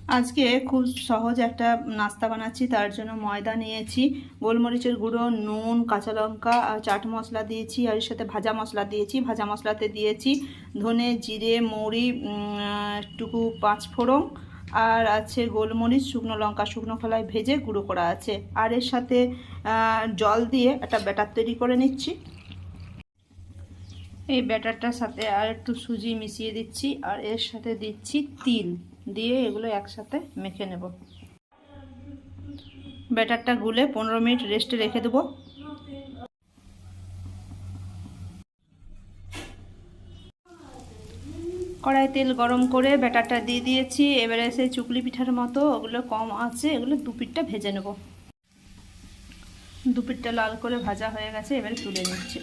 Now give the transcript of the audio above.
আজকে খুব সহজ একটা নাস্তা বানাচ্ছি। তার জন্য ময়দা নিয়েছি, গোলমরিচের গুঁড়ো, নুন, কাঁচা লঙ্কা আর চাট মশলা দিয়েছি, আর এর সাথে ভাজা মশলা দিয়েছি। ভাজা মশলাতে দিয়েছি ধনে, জিরে, মৌরি, একটুকু পাঁচফোড়ন, আর আছে গোলমরিচ, শুকনো লঙ্কা শুকনো খোলায় ভেজে গুঁড়ো করা আছে। আর এর সাথে জল দিয়ে একটা ব্যাটার তৈরি করে নিচ্ছি। এই ব্যাটারটার সাথে আর একটু সুজি মিশিয়ে দিচ্ছি, আর এর সাথে দিচ্ছি তিল, দিয়ে এগুলো একসাথে মেখে নেব। ব্যাটারটা গুলে 15 মিনিট রেস্টে রেখে দেবো। কড়াই তেল গরম করে ব্যাটারটা দিয়ে দিয়েছি। এবারে সেই চুকলি পিঠার মতো ওগুলো কম আছে, এগুলো দু পিঠটা ভেজে নেব। দু পিঠটা লাল করে ভাজা হয়ে গেছে, এবারে তুলে নিচ্ছি।